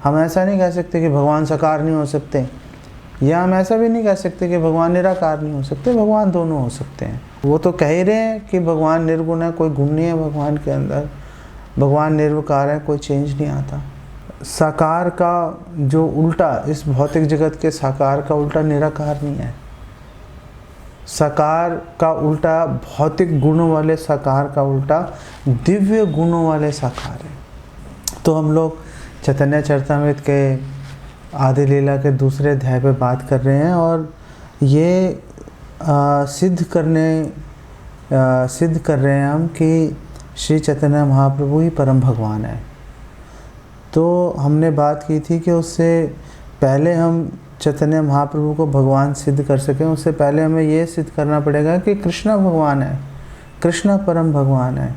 हम ऐसा नहीं कह सकते कि भगवान साकार नहीं हो सकते, या हम ऐसा भी नहीं कह सकते कि भगवान निराकार नहीं हो सकते। भगवान दोनों हो सकते हैं। वो तो कह ही रहे हैं कि भगवान निर्गुण है, कोई गुण नहीं है भगवान के अंदर, भगवान निर्विकार है, कोई चेंज नहीं आता। साकार का जो उल्टा, इस भौतिक जगत के साकार का उल्टा निराकार नहीं है। साकार का उल्टा, भौतिक गुणों वाले साकार का उल्टा दिव्य गुणों वाले साकार है। तो हम लोग चैतन्य चरितमृत के आदि लीला के दूसरे अध्याय पे बात कर रहे हैं, और ये सिद्ध कर रहे हैं हम कि श्री चैतन्य महाप्रभु ही परम भगवान है। तो हमने बात की थी कि उससे पहले हम चैतन्य महाप्रभु को भगवान सिद्ध कर सकें, उससे पहले हमें ये सिद्ध करना पड़ेगा कि कृष्णा भगवान है, कृष्णा परम भगवान है।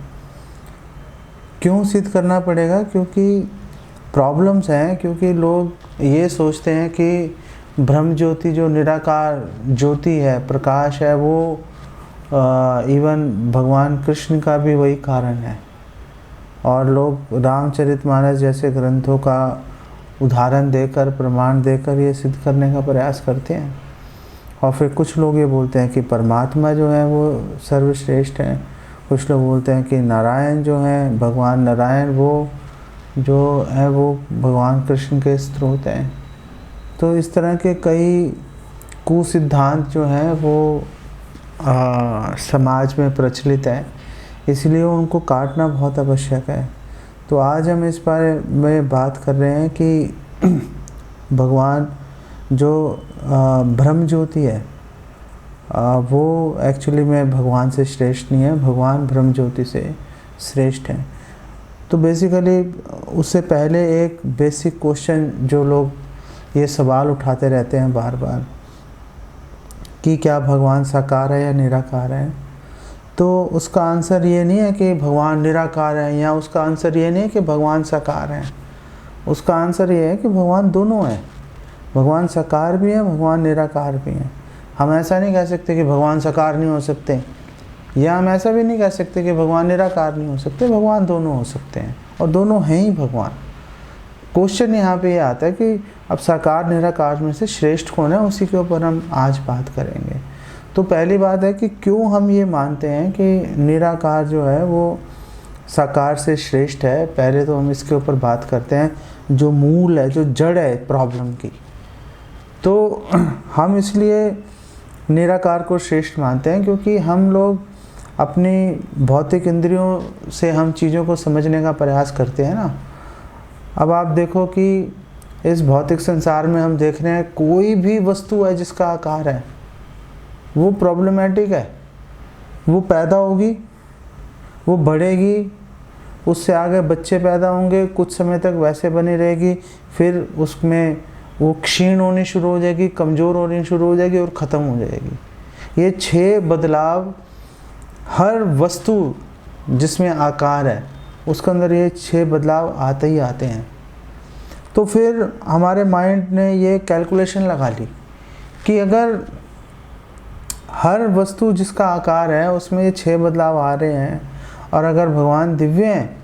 क्यों सिद्ध करना पड़ेगा? क्योंकि प्रॉब्लम्स हैं, क्योंकि लोग ये सोचते हैं कि ब्रह्म ज्योति जो निराकार ज्योति है, प्रकाश है, वो इवन भगवान कृष्ण का भी वही कारण है। और लोग रामचरितमानस जैसे ग्रंथों का उदाहरण देकर, प्रमाण देकर ये सिद्ध करने का प्रयास करते हैं। और फिर कुछ लोग ये बोलते हैं कि परमात्मा जो है वो सर्वश्रेष्ठ है, कुछ लोग बोलते हैं कि नारायण जो है, भगवान नारायण वो जो है वो भगवान कृष्ण के स्रोत हैं। तो इस तरह के कई कुसिद्धांत जो हैं वो समाज में प्रचलित है, इसलिए उनको काटना बहुत आवश्यक है। तो आज हम इस बारे में बात कर रहे हैं कि भगवान जो ब्रह्म ज्योति है वो एक्चुअली में भगवान से श्रेष्ठ नहीं है, भगवान ब्रह्म ज्योति से श्रेष्ठ है। तो बेसिकली उससे पहले एक बेसिक क्वेश्चन जो लोग ये सवाल उठाते रहते हैं बार बार कि क्या भगवान साकार है या निराकार है, तो उसका आंसर ये नहीं है कि भगवान निराकार है, या उसका आंसर ये नहीं है कि भगवान साकार है। उसका आंसर ये है कि भगवान दोनों है, भगवान साकार भी है, भगवान निराकार भी है। हम ऐसा नहीं कह सकते कि भगवान साकार नहीं हो सकते, या हम ऐसा भी नहीं कह सकते कि भगवान निराकार नहीं हो सकते। भगवान दोनों हो सकते हैं, और दोनों हैं ही भगवान। क्वेश्चन यहाँ पे ये आता है कि अब साकार निराकार में से श्रेष्ठ कौन है, उसी के ऊपर हम आज बात करेंगे। तो पहली बात है कि क्यों हम ये मानते हैं कि निराकार जो है वो साकार से श्रेष्ठ है। पहले तो हम इसके ऊपर बात करते हैं, जो मूल है, जो जड़ है प्रॉब्लम की। तो हम इसलिए निराकार को श्रेष्ठ मानते हैं क्योंकि हम लोग अपनी भौतिक इंद्रियों से हम चीज़ों को समझने का प्रयास करते हैं ना। अब आप देखो कि इस भौतिक संसार में हम देख रहे हैं कोई भी वस्तु है जिसका आकार है वो प्रॉब्लमेटिक है। वो पैदा होगी, वो बढ़ेगी, उससे आगे बच्चे पैदा होंगे, कुछ समय तक वैसे बनी रहेगी, फिर उसमें वो क्षीण होनी शुरू हो जाएगी, कमज़ोर होनी शुरू हो जाएगी और ख़त्म हो जाएगी। ये 6 बदलाव हर वस्तु जिसमें आकार है उसके अंदर ये 6 बदलाव आते ही आते हैं। तो फिर हमारे माइंड ने ये कैलकुलेशन लगा ली कि अगर हर वस्तु जिसका आकार है उसमें ये 6 बदलाव आ रहे हैं, और अगर भगवान दिव्य हैं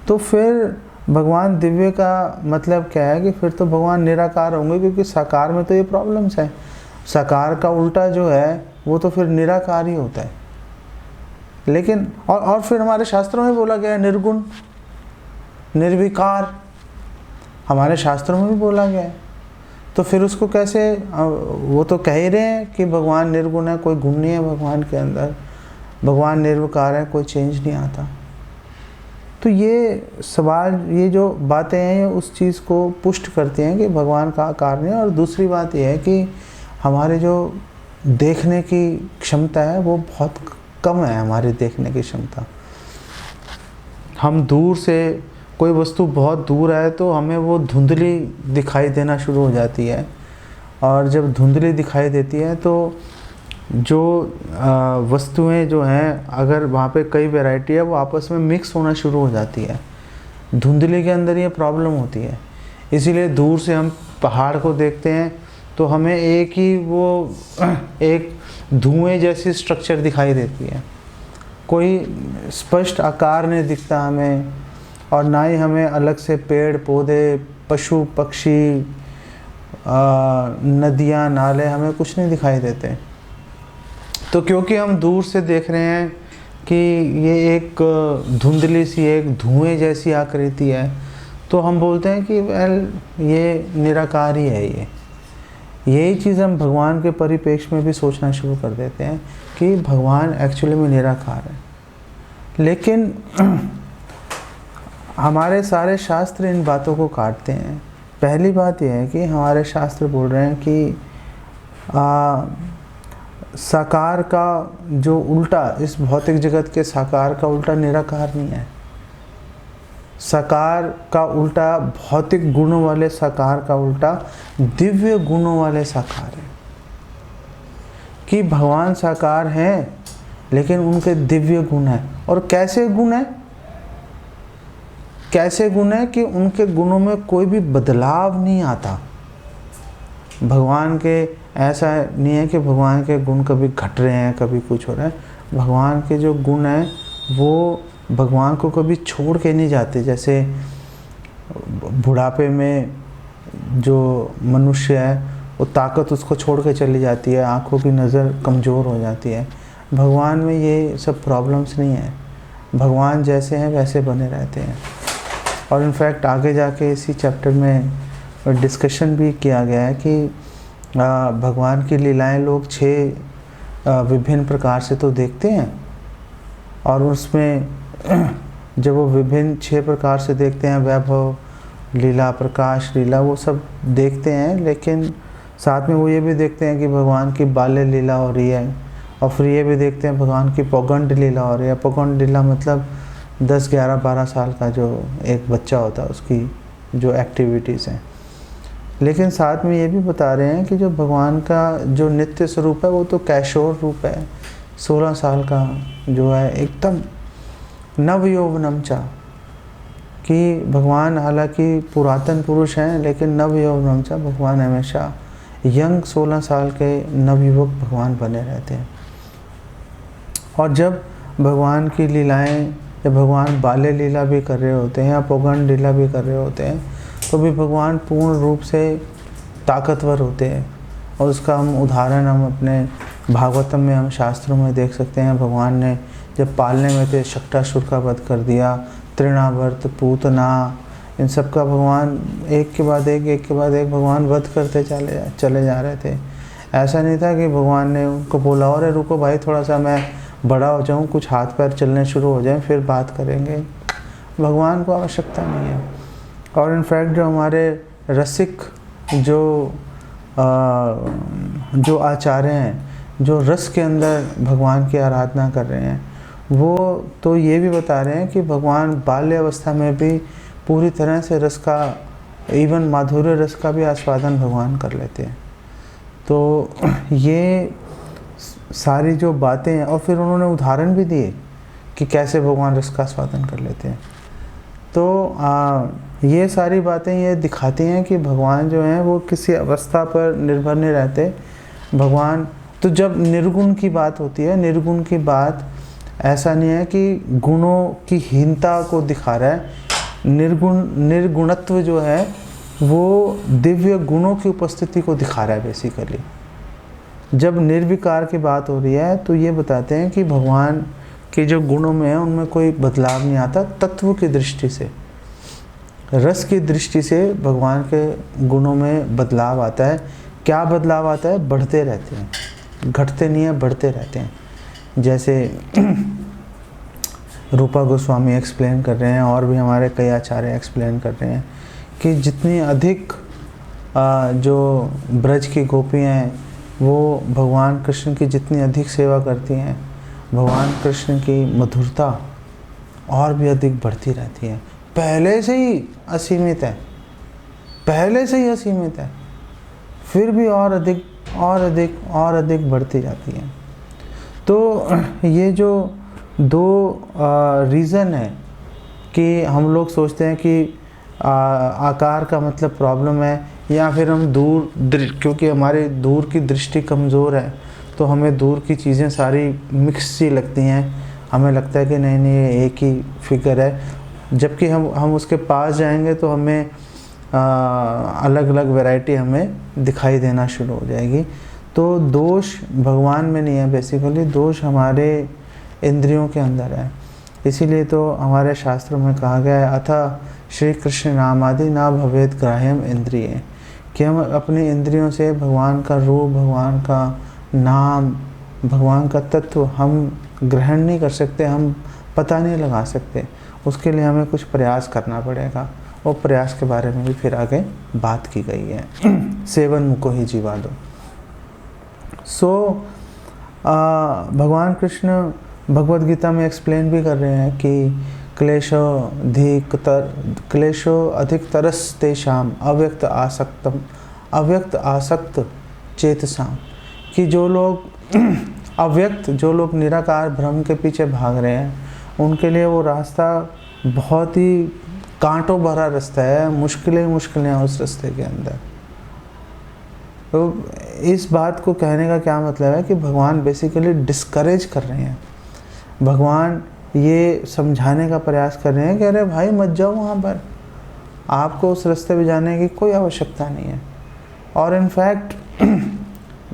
तो फिर भगवान दिव्य का मतलब क्या है कि फिर तो भगवान निराकार होंगे, क्योंकि साकार में तो ये प्रॉब्लम्स हैं। साकार का उल्टा जो है वो तो फिर निराकार ही होता है। लेकिन और फिर हमारे शास्त्रों में बोला गया है निर्गुण निर्विकार, हमारे शास्त्रों में भी बोला गया है। तो फिर उसको कैसे, वो तो कह ही रहे हैं कि भगवान निर्गुण है, कोई गुण नहीं है भगवान के अंदर, भगवान निर्विकार है, कोई चेंज नहीं आता। तो ये सवाल, ये जो बातें हैं ये उस चीज़ को पुष्ट करती हैं कि भगवान का आकार नहीं है। और दूसरी बात ये है कि हमारे जो देखने की क्षमता है वो बहुत कम है। हमारी देखने की क्षमता, हम दूर से कोई वस्तु बहुत दूर है तो हमें वो धुंधली दिखाई देना शुरू हो जाती है, और जब धुंधली दिखाई देती है तो जो वस्तुएं जो हैं, अगर वहाँ पे कई वैरायटी है, वो आपस में मिक्स होना शुरू हो जाती है। धुंधली के अंदर ये प्रॉब्लम होती है। इसीलिए दूर से हम पहाड़ को देखते हैं तो हमें एक धुएं जैसी स्ट्रक्चर दिखाई देती है, कोई स्पष्ट आकार नहीं दिखता हमें, और ना ही हमें अलग से पेड़ पौधे, पशु पक्षी, नदियाँ, नाले, हमें कुछ नहीं दिखाई देते। तो क्योंकि हम दूर से देख रहे हैं कि ये एक धुंधली सी, एक धुएं जैसी आकृति है, तो हम बोलते हैं कि वेल ये निराकार ही है। यही चीज़ हम भगवान के परिप्रेक्ष्य में भी सोचना शुरू कर देते हैं कि भगवान एक्चुअली में निराकार है। लेकिन हमारे सारे शास्त्र इन बातों को काटते हैं। पहली बात यह है कि हमारे शास्त्र बोल रहे हैं कि साकार का जो उल्टा, इस भौतिक जगत के साकार का उल्टा निराकार नहीं है। साकार का उल्टा, भौतिक गुणों वाले साकार का उल्टा दिव्य गुणों वाले साकार है। कि भगवान साकार हैं लेकिन उनके दिव्य गुण हैं। और कैसे गुण है? कैसे गुण है कि उनके गुणों में कोई भी बदलाव नहीं आता। भगवान के ऐसा नहीं है कि भगवान के गुण कभी घट रहे हैं, कभी कुछ हो रहा है। भगवान के जो गुण हैं वो भगवान को कभी छोड़ के नहीं जाते। जैसे बुढ़ापे में जो मनुष्य है वो ताकत उसको छोड़ के चली जाती है, आँखों की नज़र कमज़ोर हो जाती है। भगवान में ये सब प्रॉब्लम्स नहीं है। भगवान जैसे हैं वैसे बने रहते हैं। और इनफैक्ट आगे जाके इसी चैप्टर में डिस्कशन भी किया गया है कि भगवान की लीलाएं लोग 6 विभिन्न प्रकार से तो देखते हैं, और उसमें जब वो विभिन्न 6 प्रकार से देखते हैं, वैभव लीला, प्रकाश लीला, वो सब देखते हैं, लेकिन साथ में वो ये भी देखते हैं कि भगवान की बाल्य लीला हो रही है, और फिर ये भी देखते हैं भगवान की पौगंड लीला हो रही है। पौगंड लीला मतलब 10, 11, 12 साल का जो एक बच्चा होता है उसकी जो एक्टिविटीज़ हैं। लेकिन साथ में ये भी बता रहे हैं कि जो भगवान का जो नित्य स्वरूप है वो तो कैशोर रूप है, 16 साल का जो है, एकदम नव यौवनम चा, कि भगवान हालांकि पुरातन पुरुष हैं लेकिन नव यौवनम चा, भगवान हमेशा यंग 16 साल के नवयुवक भगवान बने रहते हैं। और जब भगवान की लीलाएं, या भगवान बाल्य लीला भी कर रहे होते हैं या पौगंड लीला भी कर रहे होते हैं, तो भी भगवान पूर्ण रूप से ताकतवर होते हैं। और उसका हम उदाहरण हम अपने भागवतम में, हम शास्त्रों में देख सकते हैं। भगवान ने जब पालने में थे शक्टासुर का वध कर दिया, तृणावर्त, पूतना, इन सब का भगवान एक के बाद एक भगवान वध करते चले जा रहे थे। ऐसा नहीं था कि भगवान ने उनको बोला और रुको भाई थोड़ा सा मैं बड़ा हो जाऊं, कुछ हाथ पैर चलने शुरू हो जाएं फिर बात करेंगे। भगवान को आवश्यकता नहीं है। और इनफैक्ट जो हमारे रसिक जो आचार्य हैं, जो रस के अंदर भगवान की आराधना कर रहे हैं, वो तो ये भी बता रहे हैं कि भगवान बाल्य अवस्था में भी पूरी तरह से रस का, इवन माधुर्य रस का भी आस्वादन भगवान कर लेते हैं। तो ये सारी जो बातें हैं, और फिर उन्होंने उदाहरण भी दिए कि कैसे भगवान रस का आस्वादन कर लेते हैं। तो ये सारी बातें ये दिखाती हैं कि भगवान जो हैं वो किसी अवस्था पर निर्भर नहीं रहते। भगवान तो जब निर्गुण की बात होती है, निर्गुण की बात ऐसा नहीं है कि गुणों की हीनता को दिखा रहा है। निर्गुणत्व जो है वो दिव्य गुणों की उपस्थिति को दिखा रहा है बेसिकली। जब निर्विकार की बात हो रही है तो ये बताते हैं कि भगवान के जो गुणों में है उनमें कोई बदलाव नहीं आता। तत्व की दृष्टि से, रस की दृष्टि से भगवान के गुणों में बदलाव आता है। क्या बदलाव आता है? बढ़ते रहते हैं, घटते नहीं है, बढ़ते रहते हैं। जैसे रूपा गोस्वामी एक्सप्लेन कर रहे हैं, और भी हमारे कई आचार्य एक्सप्लेन कर रहे हैं कि जितनी अधिक जो ब्रज की गोपियाँ हैं वो भगवान कृष्ण की जितनी अधिक सेवा करती हैं, भगवान कृष्ण की मधुरता और भी अधिक बढ़ती रहती है। पहले से ही असीमित है, पहले से ही असीमित है, फिर भी और अधिक और अधिक और अधिक बढ़ती जाती है। तो ये जो दो रीज़न है कि हम लोग सोचते हैं कि आकार का मतलब प्रॉब्लम है, या फिर हम क्योंकि हमारे दूर की दृष्टि कमज़ोर है तो हमें दूर की चीज़ें सारी मिक्स सी लगती हैं। हमें लगता है कि नहीं ये एक ही फिगर है। जबकि हम उसके पास जाएंगे तो हमें अलग अलग वैरायटी हमें दिखाई देना शुरू हो जाएगी। तो दोष भगवान में नहीं है, बेसिकली दोष हमारे इंद्रियों के अंदर है। इसीलिए तो हमारे शास्त्रों में कहा गया है, अतः श्री कृष्ण नामादि ना भवेद ग्राह्यम इंद्रिय, कि हम अपनी इंद्रियों से भगवान का रूप, भगवान का नाम, भगवान का तत्व हम ग्रहण नहीं कर सकते, हम पता नहीं लगा सकते। उसके लिए हमें कुछ प्रयास करना पड़ेगा, और प्रयास के बारे में भी फिर आगे बात की गई है। सेवन मुको ही जीवा दो। भगवान कृष्ण भगवद गीता में एक्सप्लेन भी कर रहे हैं कि क्लेशो अधिकतरस तेषाम अव्यक्त आसक्त चेतसाम, कि जो लोग अव्यक्त, जो लोग निराकार ब्रह्म के पीछे भाग रहे हैं, उनके लिए वो रास्ता बहुत ही कांटों भरा रास्ता है, मुश्किलें हैं उस रास्ते के अंदर। तो इस बात को कहने का क्या मतलब है कि भगवान बेसिकली डिस्करेज कर रहे हैं। भगवान ये समझाने का प्रयास कर रहे हैं कि अरे भाई मत जाओ वहाँ पर, आपको उस रास्ते पे जाने की कोई आवश्यकता नहीं है। और इनफैक्ट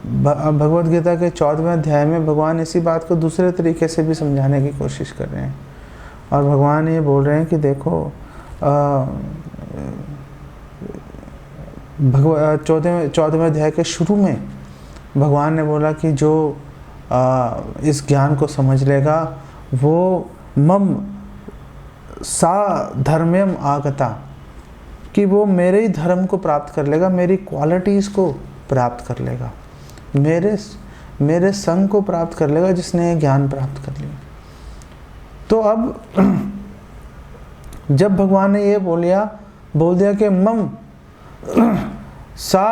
भगवद गीता के 14वें अध्याय में भगवान इसी बात को दूसरे तरीके से भी समझाने की कोशिश कर रहे हैं। और भगवान ये बोल रहे हैं कि देखो 14वें अध्याय के शुरू में भगवान ने बोला कि जो इस ज्ञान को समझ लेगा वो मम सा धर्म्यम आगता, कि वो मेरे ही धर्म को प्राप्त कर लेगा, मेरी क्वालिटीज़ को प्राप्त कर लेगा, मेरे संग को प्राप्त कर लेगा, जिसने ज्ञान प्राप्त कर लिया। तो अब जब भगवान ने ये बोल दिया कि मम सा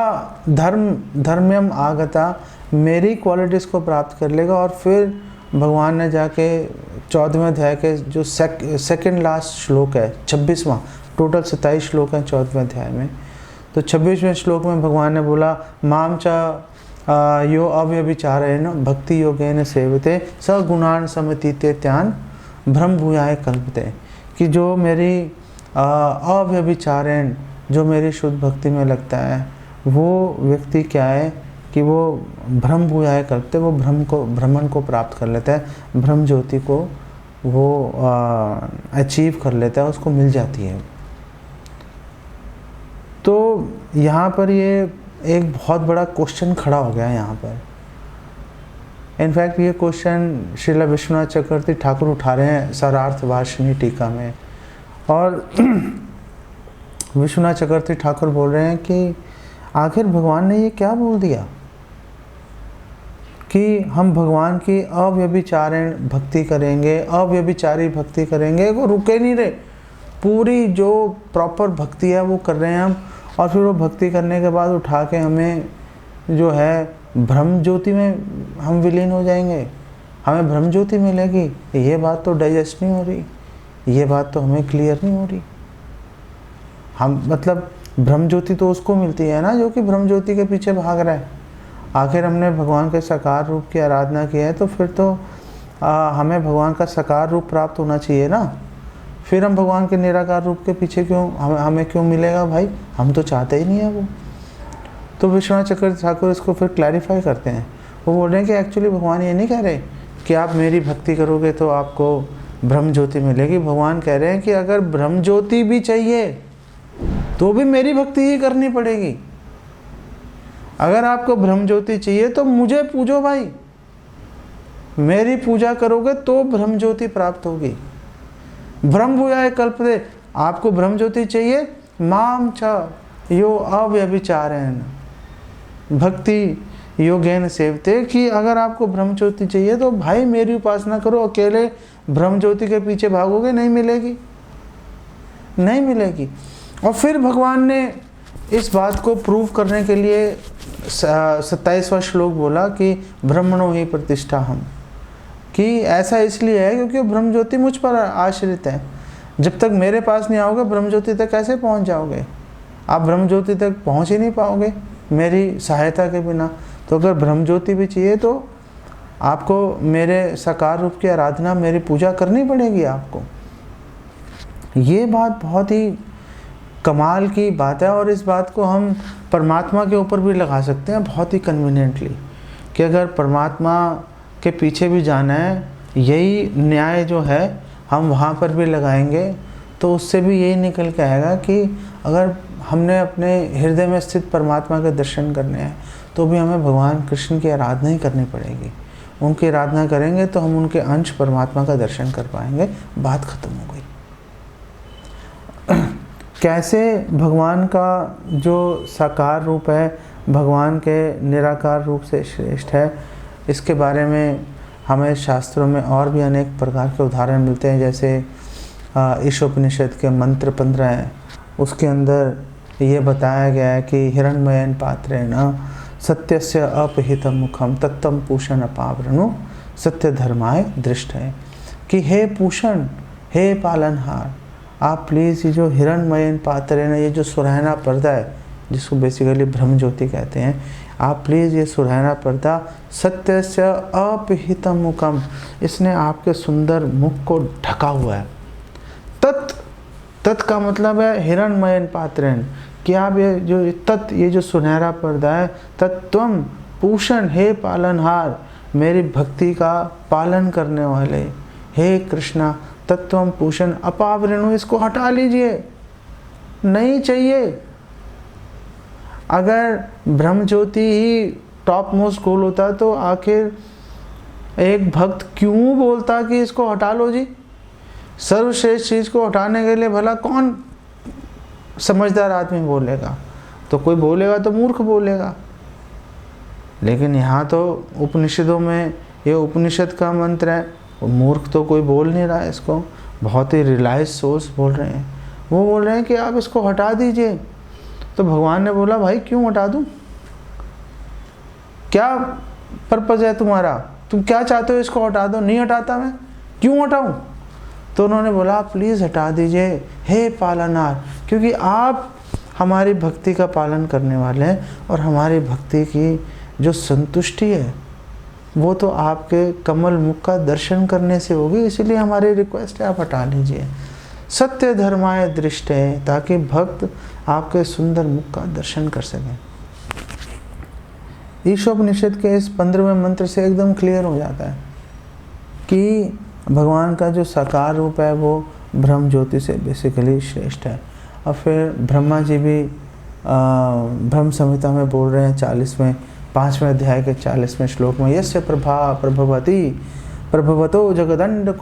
धर्म्यम आगता, मेरी क्वालिटीज़ को प्राप्त कर लेगा, और फिर भगवान ने जाके 14वें अध्याय के जो सेकंड लास्ट श्लोक है, 26वां, टोटल 27 श्लोक हैं 14वें अध्याय में, तो 26वें श्लोक में भगवान ने बोला माम च यो अव्यभिचारेण भक्ति योगेन सेवते स गुणान समतीते त्यान ब्रह्म भूयाय कल्पते, कि जो मेरी अव्यभिचारेण, जो मेरी शुद्ध भक्ति में लगता है, वो व्यक्ति क्या है कि वो ब्रह्म भूयाय कल्पते, वो ब्रह्मन को प्राप्त कर लेता है, ब्रह्म ज्योति को वो अचीव कर लेता है, उसको मिल जाती है। तो यहाँ पर ये एक बहुत बड़ा क्वेश्चन खड़ा हो गया है यहाँ पर। इनफैक्ट ये क्वेश्चन श्रील विश्वनाथ चक्रवर्ती ठाकुर उठा रहे हैं सारार्थ वार्षिणी टीका में, और विश्वनाथ चक्रवर्ती ठाकुर बोल रहे हैं कि आखिर भगवान ने ये क्या बोल दिया कि हम भगवान की अव्यभिचारण भक्ति करेंगे, अव्यभिचारी भक्ति करेंगे, वो रुके नहीं रहे, पूरी जो प्रॉपर भक्ति है वो कर रहे हैं हम, और फिर वो भक्ति करने के बाद उठा के हमें जो है ब्रह्म ज्योति में हम विलीन हो जाएंगे, हमें ब्रह्म ज्योति मिलेगी। ये बात तो डाइजेस्ट नहीं हो रही, ये बात तो हमें क्लियर नहीं हो रही। हम मतलब ब्रह्म ज्योति तो उसको मिलती है ना जो कि ब्रह्म ज्योति के पीछे भाग रहा है। आखिर हमने भगवान के साकार रूप की आराधना की है, तो फिर तो हमें भगवान का साकार रूप प्राप्त होना चाहिए ना। फिर हम भगवान के निराकार रूप के पीछे क्यों, हमें क्यों मिलेगा भाई, हम तो चाहते ही नहीं है वो। तो विश्वनाथ चक्रवर्ती ठाकुर इसको फिर क्लैरिफाई करते हैं। वो बोल रहे हैं कि एक्चुअली भगवान ये नहीं कह रहे कि आप मेरी भक्ति करोगे तो आपको ब्रह्म ज्योति मिलेगी। भगवान कह रहे हैं कि अगर ब्रह्म ज्योति भी चाहिए तो भी मेरी भक्ति ही करनी पड़ेगी। अगर आपको ब्रह्म ज्योति चाहिए तो मुझे पूजो भाई, मेरी पूजा करोगे तो ब्रह्म ज्योति प्राप्त होगी। ब्रह्म भूयाय कल्पते, आपको ब्रह्म ज्योति चाहिए, माम च यो अव्यभिचारेण भक्ति योगेन सेवते, कि अगर आपको ब्रह्म ज्योति चाहिए तो भाई मेरी उपासना करो। अकेले ब्रह्म ज्योति के पीछे भागोगे नहीं मिलेगी, नहीं मिलेगी। और फिर भगवान ने इस बात को प्रूव करने के लिए 27वां श्लोक बोला कि ब्रह्मणो ही प्रतिष्ठा हम, कि ऐसा इसलिए है क्योंकि ब्रह्म ज्योति मुझ पर आश्रित है। जब तक मेरे पास नहीं आओगे ब्रह्म ज्योति तक कैसे पहुंच जाओगे? आप ब्रह्म ज्योति तक पहुंच ही नहीं पाओगे मेरी सहायता के बिना। तो अगर ब्रह्म ज्योति भी चाहिए तो आपको मेरे साकार रूप की आराधना, मेरी पूजा करनी पड़ेगी आपको। ये बात बहुत ही कमाल की बात है, और इस बात को हम परमात्मा के ऊपर भी लगा सकते हैं बहुत ही कन्वीनियंटली, कि अगर परमात्मा के पीछे भी जाना है, यही न्याय जो है हम वहाँ पर भी लगाएंगे, तो उससे भी यही निकल के आएगा कि अगर हमने अपने हृदय में स्थित परमात्मा के दर्शन करने हैं तो भी हमें भगवान कृष्ण की आराधना ही करनी पड़ेगी। उनकी आराधना करेंगे तो हम उनके अंश परमात्मा का दर्शन कर पाएंगे। बात खत्म हो गई। कैसे भगवान का जो साकार रूप है भगवान के निराकार रूप से श्रेष्ठ है, इसके बारे में हमें शास्त्रों में और भी अनेक प्रकार के उदाहरण मिलते हैं। जैसे ईशोपनिषद के मंत्र 15 है, उसके अंदर ये बताया गया है कि हिरण्मयेन पात्रेण सत्यस्य अपहितं मुखम तत्तम पूषण अपावृणु सत्य धर्माय दृष्ट है, कि हे पूषण, हे पालनहार, आप प्लीज़ ये जो हिरण्मयेन पात्रेण, ये जो सुरहना पर्दा है जिसको बेसिकली ब्रह्म ज्योति कहते हैं, आप प्लीज़ ये सुरहना पर्दा सत्यस्य अपहितं मुखम, इसने आपके सुंदर मुख को ढका हुआ है। तत् का मतलब है हिरण्मयेन पात्रेण, कि आप ये जो सुनहरा पर्दा है, तत्त्वम पूषण, हे पालनहार, मेरी भक्ति का पालन करने वाले, हे कृष्णा, तत्त्वम पूषण अपावृणु, इसको हटा लीजिए, नहीं चाहिए। अगर ब्रह्म ज्योति ही टॉप मोस्ट गोल होता तो आखिर एक भक्त क्यों बोलता कि इसको हटा लो जी। सर्वश्रेष्ठ चीज़ को हटाने के लिए भला कौन समझदार आदमी बोलेगा? तो कोई बोलेगा तो मूर्ख बोलेगा। लेकिन यहाँ तो उपनिषदों में ये उपनिषद का मंत्र है, मूर्ख तो कोई बोल नहीं रहा है इसको, बहुत ही रियलाइज सोर्स बोल रहे हैं। वो बोल रहे हैं कि आप इसको हटा दीजिए। तो भगवान ने बोला, भाई क्यों हटा दूँ? क्या पर्पज़ है तुम्हारा? तुम क्या चाहते हो इसको हटा दो? नहीं हटाता मैं, क्यों हटाऊँ? तो उन्होंने बोला, प्लीज़ हटा दीजिए हे पालनहार, क्योंकि आप हमारी भक्ति का पालन करने वाले हैं, और हमारी भक्ति की जो संतुष्टि है वो तो आपके कमल मुख का दर्शन करने से होगी, इसलिए हमारी रिक्वेस्ट है आप हटा लीजिए। सत्य धर्माय दृष्ट है, ताकि भक्त आपके सुंदर मुख का दर्शन कर सकें। ईशोपनिषद के इस 15वें मंत्र से एकदम क्लियर हो जाता है कि भगवान का जो साकार रूप है वो ब्रह्म ज्योति से बेसिकली श्रेष्ठ है। और फिर ब्रह्मा जी भी ब्रह्म संहिता में बोल रहे हैं 5वें अध्याय के 40वें श्लोक में, यस्य प्रभा प्रभवती प्रभवतो जगदंड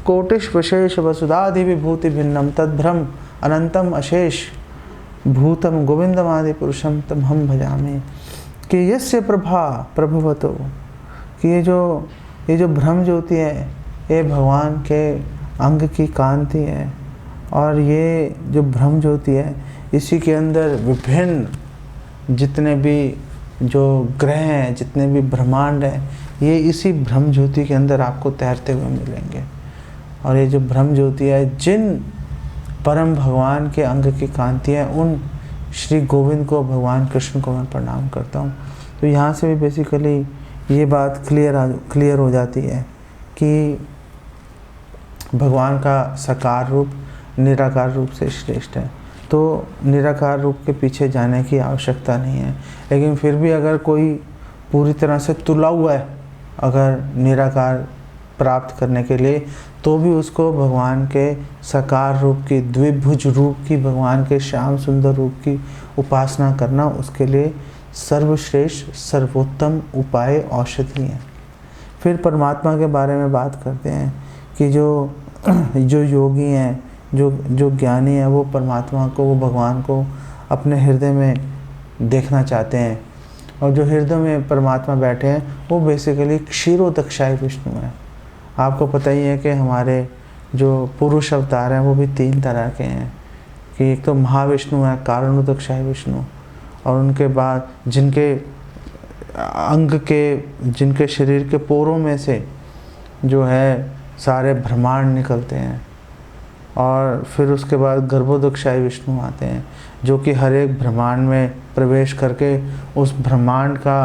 कोटिश विशेष वसुधाधि विभूति भिन्नम तद्भ्रम अनंतम अशेष भूतम गोविंदमादि पुरुषम तम हम भजामे, कि यस्य प्रभा प्रभवतो, कि ये जो ब्रह्म ज्योति है ये भगवान के अंग की कांति है, और ये जो ब्रह्म ज्योति है इसी के अंदर विभिन्न जितने भी जो ग्रह हैं, जितने भी ब्रह्मांड हैं, ये इसी ब्रह्म ज्योति के अंदर आपको तैरते हुए मिलेंगे। और ये जो ब्रह्म ज्योति है, जिन परम भगवान के अंग की कांति है, उन श्री गोविंद को, भगवान कृष्ण को मैं प्रणाम करता हूँ। तो यहाँ से भी बेसिकली ये बात क्लियर हो जाती है कि भगवान का साकार रूप निराकार रूप से श्रेष्ठ है। तो निराकार रूप के पीछे जाने की आवश्यकता नहीं है, लेकिन फिर भी अगर कोई पूरी तरह से तुला हुआ है अगर निराकार प्राप्त करने के लिए, तो भी उसको भगवान के साकार रूप की, द्विभुज रूप की, भगवान के श्याम सुंदर रूप की उपासना करना उसके लिए सर्वश्रेष्ठ सर्वोत्तम उपाय औषधि है। फिर परमात्मा के बारे में बात करते हैं कि जो योगी हैं, जो ज्ञानी है, वो परमात्मा को, वो भगवान को अपने हृदय में देखना चाहते हैं। और जो हृदय में परमात्मा बैठे हैं वो बेसिकली क्षीरोदक्षाई विष्णु है। आपको पता ही है कि हमारे जो पुरुष अवतार हैं वो भी 3 तरह के हैं, कि एक तो महाविष्णु है, कारणोदक्षाई विष्णु, और उनके बाद जिनके शरीर के पोरों में से जो है सारे ब्रह्मांड निकलते हैं, और फिर उसके बाद गर्भोदक्षाई विष्णु आते हैं, जो कि हर एक ब्रह्मांड में प्रवेश करके उस ब्रह्मांड का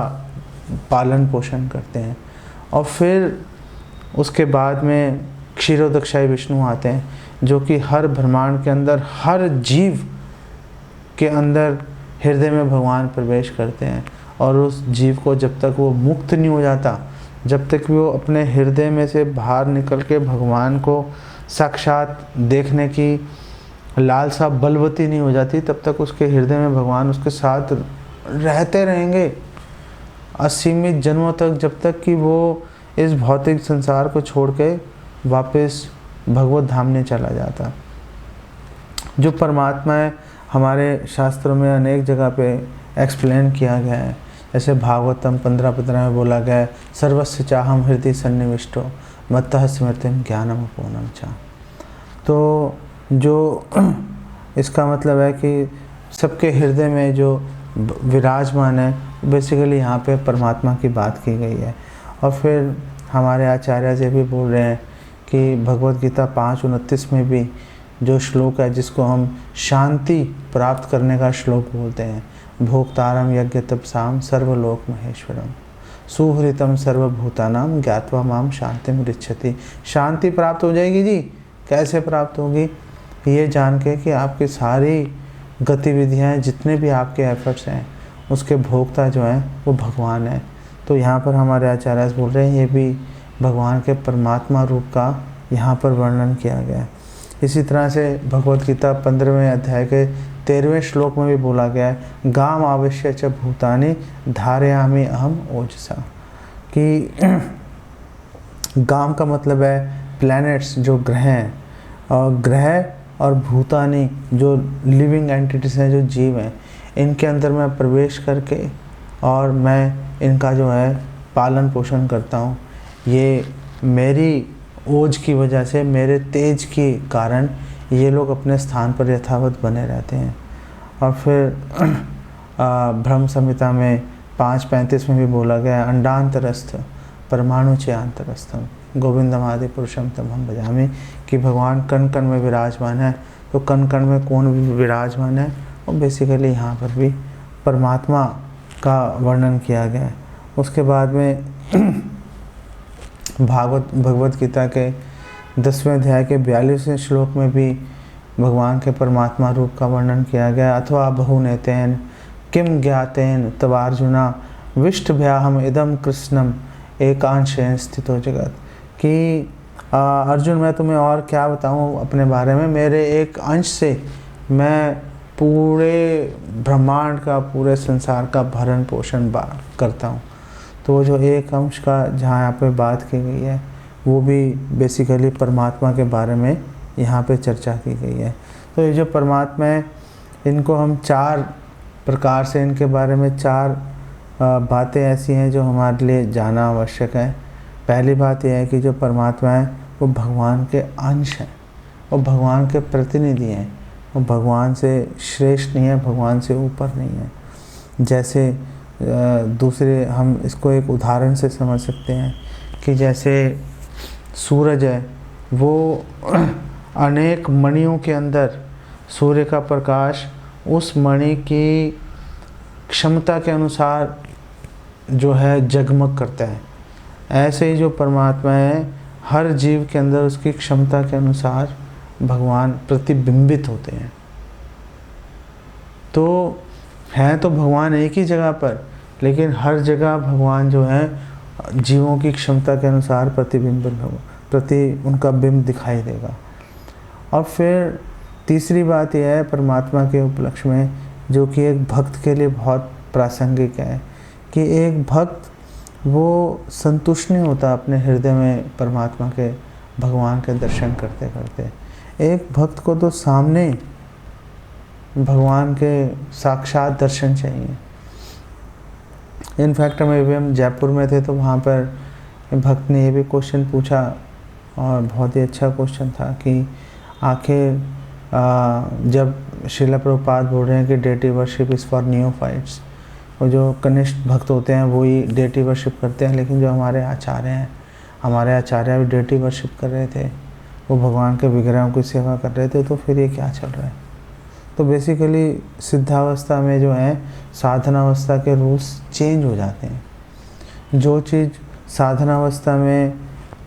पालन पोषण करते हैं। और फिर उसके बाद में क्षीरोदक्षाई विष्णु आते हैं, जो कि हर ब्रह्मांड के अंदर, हर जीव के अंदर हृदय में भगवान प्रवेश करते हैं। और उस जीव को जब तक वो मुक्त नहीं हो जाता, जब तक वो अपने हृदय में से बाहर निकल के भगवान को साक्षात देखने की लालसा बलवती नहीं हो जाती, तब तक उसके हृदय में भगवान उसके साथ रहते रहेंगे असीमित जन्मों तक, जब तक कि वो इस भौतिक संसार को छोड़ के वापस भगवत धाम में चला जाता। जो परमात्मा है हमारे शास्त्रों में अनेक जगह पे एक्सप्लेन किया गया है। जैसे भागवतम 15:15 में बोला गया है, सर्वस्य चाहम हृदय सन्निविष्टो मत्तः स्मृतिम ज्ञानम अपूर्णम च। तो जो इसका मतलब है कि सबके हृदय में जो विराजमान है, बेसिकली यहाँ पे परमात्मा की बात की गई है। और फिर हमारे आचार्य जी भी बोल रहे हैं कि भगवत गीता 5:29 में भी जो श्लोक है, जिसको हम शांति प्राप्त करने का श्लोक बोलते हैं, भोक्तारम यज्ञ तपसाम सर्वलोक महेश्वरम सुहृतम सर्वभूतानाम ज्ञात्वा माम शांतिम रिच्छति। शांति प्राप्त हो जाएगी जी। कैसे प्राप्त होगी? ये जान के कि आपकी सारी गतिविधियाँ, जितने भी आपके एफर्ट्स हैं, उसके भोक्ता जो हैं वो भगवान है। तो यहाँ पर हमारे आचार्य बोल रहे हैं, ये भी भगवान के परमात्मा रूप का यहाँ पर वर्णन किया गया है। इसी तरह से भगवत गीता 15वें अध्याय के 13वें श्लोक में भी बोला गया है, गाम आवश्य च भूतानि धारयामि अहम ओजसा। कि गाम का मतलब है प्लैनेट्स, जो ग्रह हैं, और ग्रह और भूतानि जो लिविंग एंटिटीज हैं, जो जीव हैं, इनके अंदर मैं प्रवेश करके और मैं इनका जो है पालन पोषण करता हूँ। ये मेरी ओज की वजह से, मेरे तेज के कारण ये लोग अपने स्थान पर यथावत बने रहते हैं। और फिर ब्रह्म संहिता में 5:35 में भी बोला गया है, अंडांतरस्थ परमाणु चे अंतरस्थम गोविंदम आदि पुरुषम तमहम भजामि। कि भगवान कण कण में विराजमान है। तो कण कण में कौन भी विराजमान है? और बेसिकली यहाँ पर भी परमात्मा का वर्णन किया गया है। उसके बाद में भगवत गीता के 10वें अध्याय के 42वें श्लोक में भी भगवान के परमात्मा रूप का वर्णन किया गया। अथवा बहुनेतेन किम ज्ञातेन तवार्जुना विष्टभ्याहम इदम कृष्णम एकांशेन स्थितो जगत। कि अर्जुन, मैं तुम्हें और क्या बताऊं अपने बारे में, मेरे एक अंश से मैं पूरे ब्रह्मांड का, पूरे संसार का भरण पोषण करता हूँ। तो वो जो एक अंश का जहाँ यहाँ पे बात की गई है, वो भी बेसिकली परमात्मा के बारे में यहाँ पे चर्चा की गई है। तो ये जो परमात्मा है, इनको हम 4 प्रकार से, इनके बारे में 4 बातें ऐसी हैं जो हमारे लिए जानना आवश्यक है। पहली बात यह है कि जो परमात्मा है वो भगवान के अंश हैं, वो भगवान के प्रतिनिधि हैं, वो भगवान से श्रेष्ठ नहीं है, भगवान से ऊपर नहीं है। जैसे दूसरे हम इसको एक उदाहरण से समझ सकते हैं कि जैसे सूरज है, वो अनेक मणियों के अंदर सूर्य का प्रकाश उस मणि की क्षमता के अनुसार जो है जगमग करता है। ऐसे ही जो परमात्मा है, हर जीव के अंदर उसकी क्षमता के अनुसार भगवान प्रतिबिंबित होते हैं। तो हैं तो भगवान एक ही जगह पर, लेकिन हर जगह भगवान जो है जीवों की क्षमता के अनुसार उनका बिंब दिखाई देगा। और फिर तीसरी बात यह है परमात्मा के उपलक्ष्य में, जो कि एक भक्त के लिए बहुत प्रासंगिक है, कि एक भक्त वो संतुष्ट नहीं होता अपने हृदय में परमात्मा के, भगवान के दर्शन करते करते। एक भक्त को तो सामने भगवान के साक्षात दर्शन चाहिए। इनफैक्ट हम जयपुर में थे तो वहाँ पर भक्त ने ये भी क्वेश्चन पूछा, और बहुत ही अच्छा क्वेश्चन था कि आखिर जब श्रील प्रभुपाद बोल रहे हैं कि डेटी वर्शिप इज़ फॉर न्यूफाइट्स, और जो कनिष्ठ भक्त होते हैं वो ही डेटी वर्शिप करते हैं, लेकिन जो हमारे आचार्य हैं, हमारे आचार्य भी डेटी वर्शिप कर रहे थे, वो भगवान के विग्रहों की सेवा कर रहे थे। तो फिर ये क्या चल रहा है? तो बेसिकली सिद्धावस्था में जो है साधनावस्था के रूल्स चेंज हो जाते हैं। जो चीज़ साधनावस्था में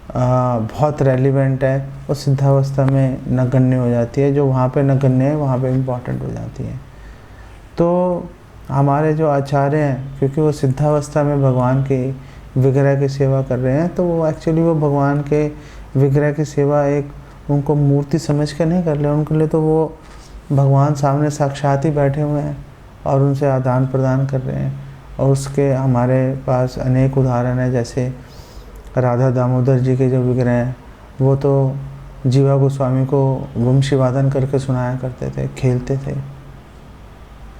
बहुत रेलिवेंट है, वो सिद्धावस्था में नगण्य हो जाती है। जो वहाँ पे नगण्य है वहाँ पे इम्पॉर्टेंट हो जाती है। तो हमारे जो आचार्य हैं, क्योंकि वो सिद्धावस्था में भगवान की विग्रह की सेवा कर रहे हैं, तो वो एक्चुअली वो भगवान के विग्रह की सेवा एक उनको मूर्ति समझ कर नहीं कर रहे, उनके लिए तो वो भगवान सामने साक्षात ही बैठे हुए हैं और उनसे आदान प्रदान कर रहे हैं। और उसके हमारे पास अनेक उदाहरण हैं, जैसे राधा दामोदर जी के जो विग्रह हैं, वो तो जीवा गोस्वामी को वंशी वादन करके सुनाया करते थे, खेलते थे।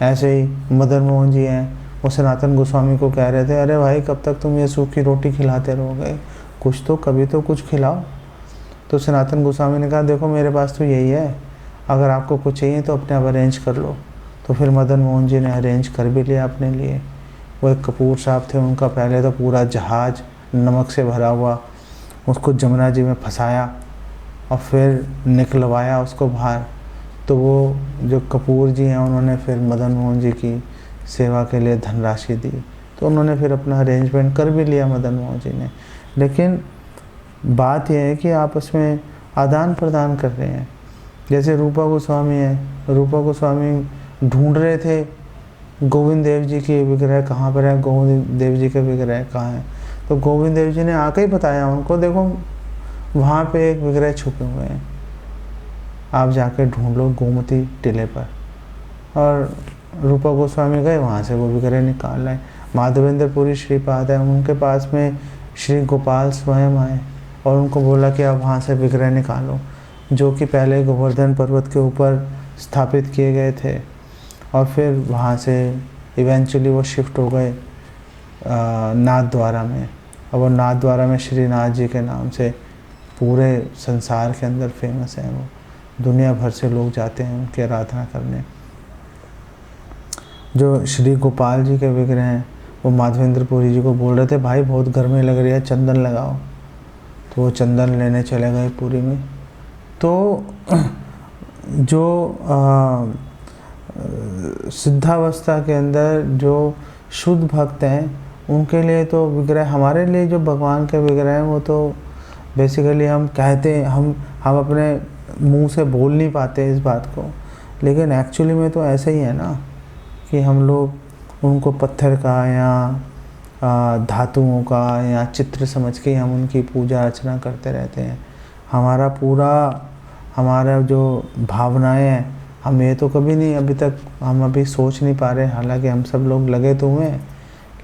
ऐसे ही मदन मोहन जी हैं, वो सनातन गोस्वामी को कह रहे थे, अरे भाई कब तक तुम ये सूखी रोटी खिलाते रहोगे, कुछ तो कभी तो कुछ खिलाओ। तो सनातन गोस्वामी ने कहा, देखो मेरे पास तो यही है, अगर आपको कुछ चाहिए तो अपने आप अरेंज कर लो। तो फिर मदन मोहन जी ने अरेंज कर भी लिया अपने लिए। वो एक कपूर साहब थे, उनका पहले तो पूरा जहाज नमक से भरा हुआ, उसको जमुना जी में फंसाया और फिर निकलवाया उसको बाहर। तो वो जो कपूर जी हैं, उन्होंने फिर मदन मोहन जी की सेवा के लिए धनराशि दी, तो उन्होंने फिर अपना अरेंजमेंट कर भी लिया मदन मोहन जी ने। लेकिन बात यह है कि आपस में आदान प्रदान कर रहे हैं। जैसे रूपा गोस्वामी है, रूपा गोस्वामी ढूंढ रहे थे गोविंद देव जी की विग्रह कहाँ पर है, गोविंद देव जी के विग्रह कहाँ है। तो गोविंद देव जी ने आके ही बताया उनको, देखो वहाँ पे एक विग्रह छुपे हुए हैं, आप जाके ढूंढ लो गोमती टीले पर। और रूपा गोस्वामी गए, वहाँ से वो विग्रह निकाल लाए। माधवेंद्र पुरी श्रीपाद है, उनके पास में श्री गोपाल स्वयं आए और उनको बोला कि आप वहाँ से विग्रह निकालो, जो कि पहले गोवर्धन पर्वत के ऊपर स्थापित किए गए थे। और फिर वहाँ से इवेंचुअली वो शिफ्ट हो गए नाथ द्वारा में। और वो नाथ द्वारा में श्रीनाथ जी के नाम से पूरे संसार के अंदर फेमस हैं। वो दुनिया भर से लोग जाते हैं उनकी आराधना करने। जो श्री गोपाल जी के विग्रह हैं, वो माधवेंद्र पुरी जी को बोल रहे थे, भाई बहुत गर्मी लग रही है, चंदन लगाओ। तो वो चंदन लेने चले गए पुरी में। तो जो सिद्धावस्था के अंदर जो शुद्ध भक्त हैं, उनके लिए तो विग्रह, हमारे लिए जो भगवान के विग्रह हैं, वो तो बेसिकली हम कहते हैं, हम अपने मुंह से बोल नहीं पाते इस बात को, लेकिन एक्चुअली में तो ऐसे ही है ना कि हम लोग उनको पत्थर का या धातुओं का या चित्र समझ के हम उनकी पूजा अर्चना करते रहते हैं। हमारा जो भावनाएं हैं, हम ये तो कभी नहीं, अभी तक हम अभी सोच नहीं पा रहे, हालांकि हम सब लोग लगे तो हुए हैं,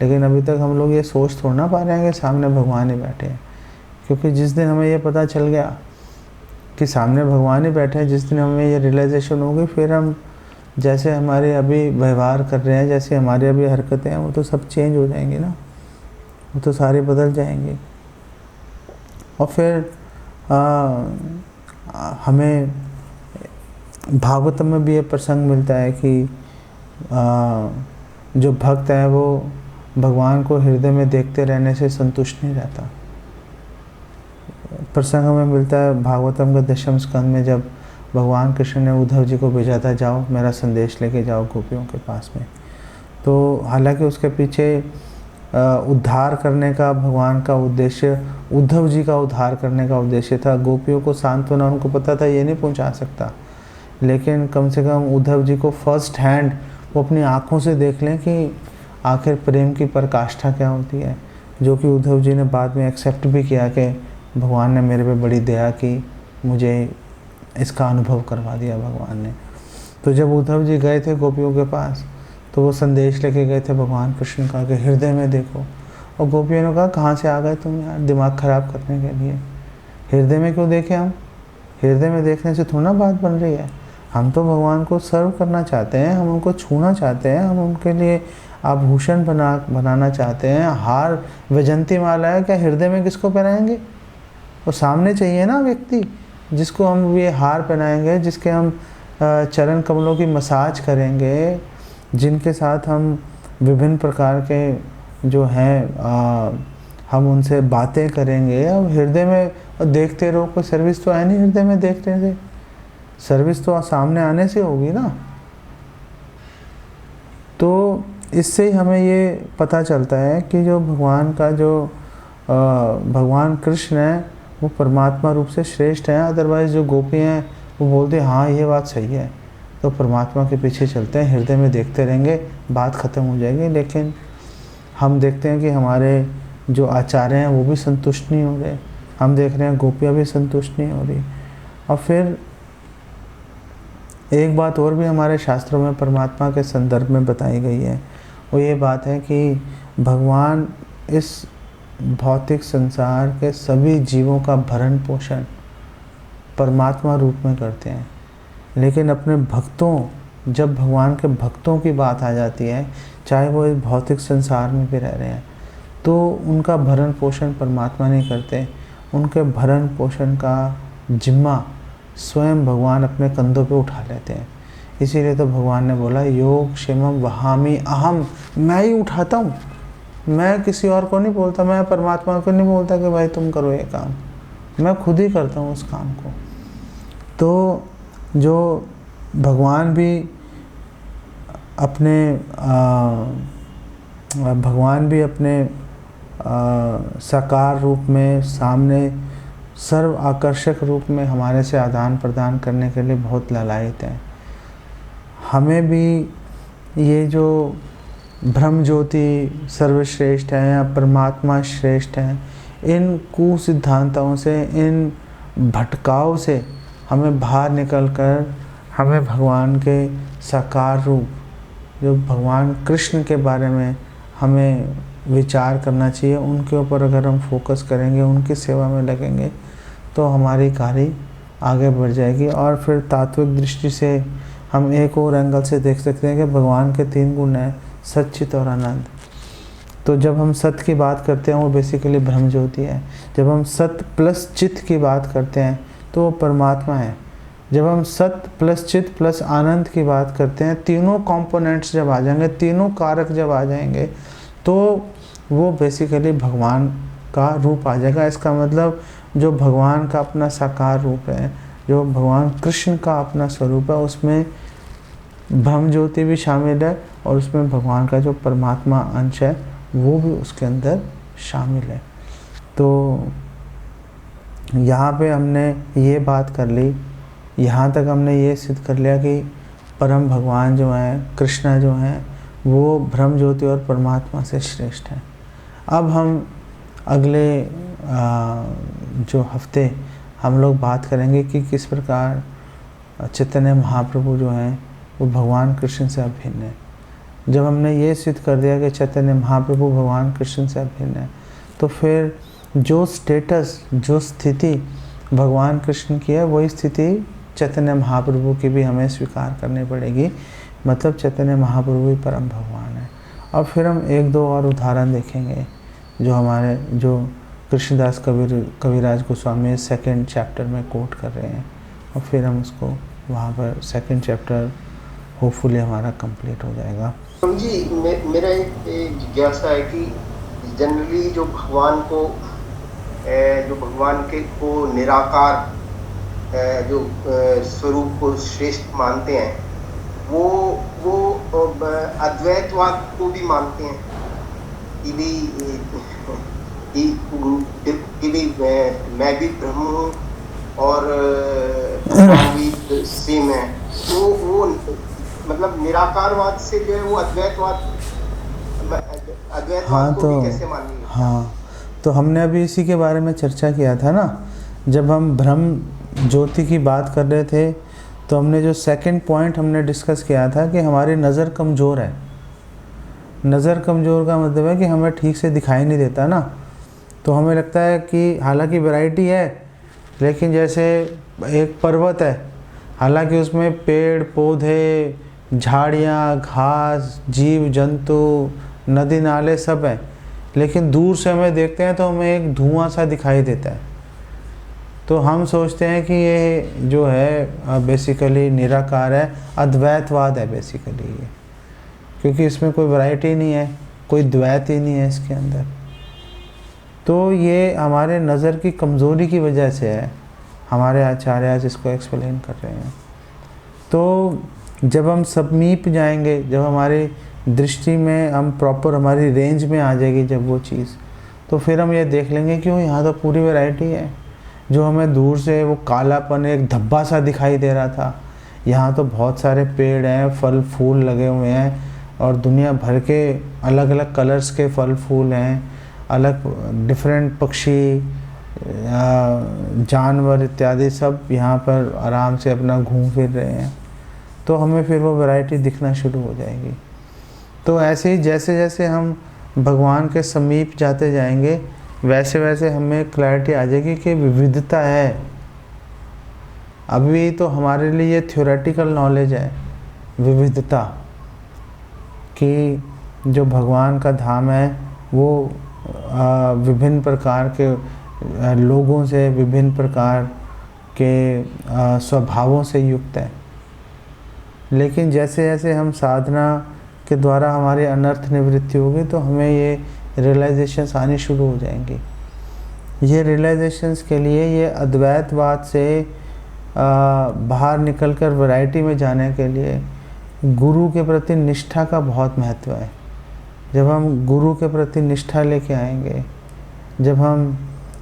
लेकिन अभी तक हम लोग ये सोच थोड़ा ना पा रहे हैं कि सामने भगवान ही बैठे हैं। क्योंकि जिस दिन हमें ये पता चल गया कि सामने भगवान ही बैठे हैं, जिस दिन हमें ये रियलाइजेशन होगी, फिर हम जैसे हमारे अभी व्यवहार कर रहे हैं, जैसे हमारी अभी हरकतें हैं, वो तो सब चेंज हो जाएंगी ना, वो तो सारी बदल जाएंगी। और फिर हमें भागवतम में भी ये प्रसंग मिलता है कि जो भक्त है वो भगवान को हृदय में देखते रहने से संतुष्ट नहीं रहता। प्रसंग हमें मिलता है भागवतम के 10वें स्कंद में, जब भगवान कृष्ण ने उद्धव जी को भेजा था, जाओ मेरा संदेश लेके जाओ गोपियों के पास में। तो हालांकि उसके पीछे उद्धार करने का भगवान का उद्देश्य, उद्धव जी का उद्धार करने का उद्देश्य था। गोपियों को सांत्वना, उनको पता था ये नहीं पहुंचा सकता, लेकिन कम से कम उद्धव जी को फर्स्ट हैंड वो अपनी आँखों से देख लें कि आखिर प्रेम की पराकाष्ठा क्या होती है, जो कि उद्धव जी ने बाद में एक्सेप्ट भी किया कि भगवान ने मेरे पे बड़ी दया की, मुझे इसका अनुभव करवा दिया भगवान ने। तो जब उद्धव जी गए थे गोपियों के पास, तो वो संदेश लेके गए थे भगवान कृष्ण का कि हृदय में देखो। और गोपियों ने कहा, कहाँ से आ गए तुम यार दिमाग ख़राब करने के लिए, हृदय में क्यों देखें हम, हृदय में देखने से थोड़ा ना बात बन रही है। हम तो भगवान को सर्व करना चाहते हैं, हम उनको छूना चाहते हैं, हम उनके लिए आभूषण बनाना चाहते हैं। हार वैजंती माला है, क्या हृदय में किसको पहनाएंगे, वो सामने चाहिए ना व्यक्ति जिसको हम ये हार पहनाएंगे, जिसके हम चरण कमलों की मसाज करेंगे, जिनके साथ हम विभिन्न प्रकार के जो हैं हम उनसे बातें करेंगे। अब हृदय में देखते रहो, कोई सर्विस तो है नहीं हृदय में देखने से, सर्विस तो सामने आने से होगी ना। तो इससे हमें ये पता चलता है कि जो भगवान का जो भगवान कृष्ण है, वो परमात्मा रूप से श्रेष्ठ हैं। अदरवाइज़ जो गोपी हैं वो बोलते हैं हाँ ये बात सही है, तो परमात्मा के पीछे चलते हैं, हृदय में देखते रहेंगे, बात ख़त्म हो जाएगी। लेकिन हम देखते हैं कि हमारे जो आचार्य हैं वो भी संतुष्ट नहीं हो रहे, हम देख रहे हैं गोपियाँ भी संतुष्ट नहीं हो रही। और फिर एक बात और भी हमारे शास्त्रों में परमात्मा के संदर्भ में बताई गई है, वो ये बात है कि भगवान इस भौतिक संसार के सभी जीवों का भरण पोषण परमात्मा रूप में करते हैं। लेकिन अपने भक्तों, जब भगवान के भक्तों की बात आ जाती है, चाहे वो इस भौतिक संसार में भी रह रहे हैं, तो उनका भरण पोषण परमात्मा नहीं करते। उनके भरण पोषण का जिम्मा स्वयं भगवान अपने कंधों पे उठा लेते हैं। इसीलिए तो भगवान ने बोला योग क्षेमम वहामि अहम, मैं ही उठाता हूँ, मैं किसी और को नहीं बोलता, मैं परमात्मा को नहीं बोलता कि भाई तुम करो ये काम, मैं खुद ही करता हूँ उस काम को। तो जो भगवान भी अपने साकार रूप में, सामने सर्व आकर्षक रूप में हमारे से आदान प्रदान करने के लिए बहुत लालायित हैं। हमें भी ये जो ब्रह्म ज्योति सर्वश्रेष्ठ है या परमात्मा श्रेष्ठ है, इन कुसिद्धांतों से, इन भटकाव से हमें बाहर निकलकर हमें भगवान के साकार रूप, जो भगवान कृष्ण के बारे में हमें विचार करना चाहिए, उनके ऊपर अगर हम फोकस करेंगे, उनकी सेवा में लगेंगे, तो हमारी कार्य आगे बढ़ जाएगी। और फिर तात्विक दृष्टि से हम एक और एंगल से देख सकते हैं कि भगवान के 3 गुण हैं, सत, चित और आनंद। तो जब हम सत की बात करते हैं वो बेसिकली ब्रह्म ज्योति है। जब हम सत प्लस चित की बात करते हैं तो वो परमात्मा है। जब हम सत प्लस चित प्लस आनंद की बात करते हैं, तीनों कंपोनेंट्स जब आ जाएंगे, तीनों कारक जब आ जाएंगे, तो वो बेसिकली भगवान का रूप आ जाएगा। इसका मतलब जो भगवान का अपना साकार रूप है, जो भगवान कृष्ण का अपना स्वरूप है, उसमें ब्रह्म ज्योति भी शामिल है और उसमें भगवान का जो परमात्मा अंश है वो भी उसके अंदर शामिल है। तो यहाँ पे हमने ये बात कर ली, यहाँ तक हमने ये सिद्ध कर लिया कि परम भगवान जो हैं, कृष्णा जो हैं, वो ब्रह्म ज्योति और परमात्मा से श्रेष्ठ हैं। अब हम अगले जो हफ्ते हम लोग बात करेंगे कि किस प्रकार चैतन्य महाप्रभु जो हैं वो भगवान कृष्ण से अभिन्न है। जब हमने ये सिद्ध कर दिया कि चैतन्य महाप्रभु भगवान कृष्ण से अभिन्न है, तो फिर जो स्टेटस, जो स्थिति भगवान कृष्ण की है, वही स्थिति चैतन्य महाप्रभु की भी हमें स्वीकार करनी पड़ेगी। मतलब चैतन्य महाप्रभु ही परम भगवान है। और फिर हम 1-2 और उदाहरण देखेंगे जो हमारे जो कृष्णदास कविराज गोस्वामी 2nd चैप्टर में कोट कर रहे हैं, और फिर हम उसको वहाँ पर 2nd चैप्टर होपफुली हमारा कंप्लीट हो जाएगा। जी, मेरा एक जिज्ञासा है कि जनरली जो भगवान के को निराकार जो स्वरूप को श्रेष्ठ मानते हैं, वो अद्वैतवाद को भी मानते हैं कि भी मैं भी ब्रह्म हूँ और भगवान भी सेम है। तो वो मतलब निराकारवाद से जो है वो अद्वैतवाद को भी कैसे मानेंगे? हाँ, तो हमने अभी इसी के बारे में चर्चा किया था ना, जब हम ब्रह्म ज्योति की बात कर रहे थे, तो हमने जो 2nd पॉइंट हमने डिस्कस किया था कि हमारी नज़र कमज़ोर है। नज़र कमज़ोर का मतलब है कि हमें ठीक से दिखाई नहीं देता ना, तो हमें लगता है कि हालांकि वैरायटी है, लेकिन जैसे एक पर्वत है, हालांकि उसमें पेड़ पौधे, झाड़ियाँ, घास, जीव जंतु, नदी नाले सब हैं, लेकिन दूर से हमें देखते हैं तो हमें एक धुआं सा दिखाई देता है। तो हम सोचते हैं कि ये जो है बेसिकली निराकार है, अद्वैतवाद है बेसिकली ये, क्योंकि इसमें कोई वैरायटी नहीं है, कोई द्वैत ही नहीं है इसके अंदर। तो ये हमारे नज़र की कमज़ोरी की वजह से है, हमारे आचार्य आज इसको एक्सप्लेन कर रहे हैं। तो जब हम समीप जाएंगे, जब हमारी दृष्टि में हम प्रॉपर हमारी रेंज में आ जाएगी जब वो चीज़, तो फिर हम ये देख लेंगे कि यहाँ तो पूरी वैरायटी है। जो हमें दूर से वो कालापन एक धब्बा सा दिखाई दे रहा था, यहाँ तो बहुत सारे पेड़ हैं, फल फूल लगे हुए हैं और दुनिया भर के अलग अलग कलर्स के फल फूल हैं, अलग डिफरेंट पक्षी, जानवर इत्यादि सब यहाँ पर आराम से अपना घूम फिर रहे हैं। तो हमें फिर वो वैरायटी दिखना शुरू हो जाएगी। तो ऐसे ही जैसे जैसे हम भगवान के समीप जाते जाएंगे, वैसे वैसे हमें क्लैरिटी आ जाएगी कि विविधता है। अभी तो हमारे लिए ये थ्योरेटिकल नॉलेज है, विविधता, कि जो भगवान का धाम है वो विभिन्न प्रकार के लोगों से, विभिन्न प्रकार के स्वभावों से युक्त है। लेकिन जैसे जैसे हम साधना के द्वारा हमारी अनर्थ निवृत्ति होगी तो हमें ये रियलाइजेशंस आनी शुरू हो जाएंगी। ये रियलाइजेशंस के लिए ये अद्वैतवाद से बाहर निकलकर वैरायटी में जाने के लिए गुरु के प्रति निष्ठा का बहुत महत्व है। जब हम गुरु के प्रति निष्ठा लेके आएंगे, जब हम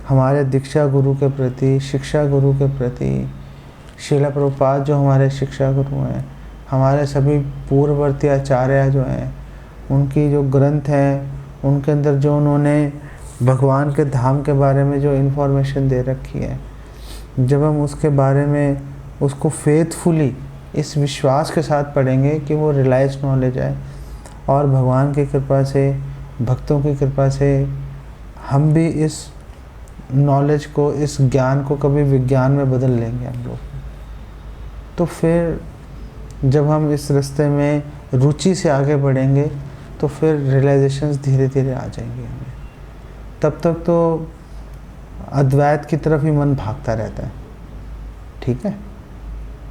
हमारे दीक्षा गुरु के प्रति, शिक्षा गुरु के प्रति, श्रील प्रभुपाद जो हमारे शिक्षा गुरु हैं, हमारे सभी पूर्ववर्ती आचार्य जो हैं, उनकी जो ग्रंथ हैं, उनके अंदर जो उन्होंने भगवान के धाम के बारे में जो इन्फॉर्मेशन दे रखी है, जब हम उसके बारे में उसको फेथफुली इस विश्वास के साथ पढ़ेंगे कि वो रियलाइज नॉलेज है और भगवान की कृपा से, भक्तों की कृपा से हम भी इस नॉलेज को, इस ज्ञान को कभी विज्ञान में बदल लेंगे हम लोग। तो फिर जब हम इस रास्ते में रुचि से आगे बढ़ेंगे तो फिर रियलाइजेशंस धीरे धीरे आ जाएंगे हमें। तब तक तो अद्वैत की तरफ ही मन भागता रहता है। ठीक है।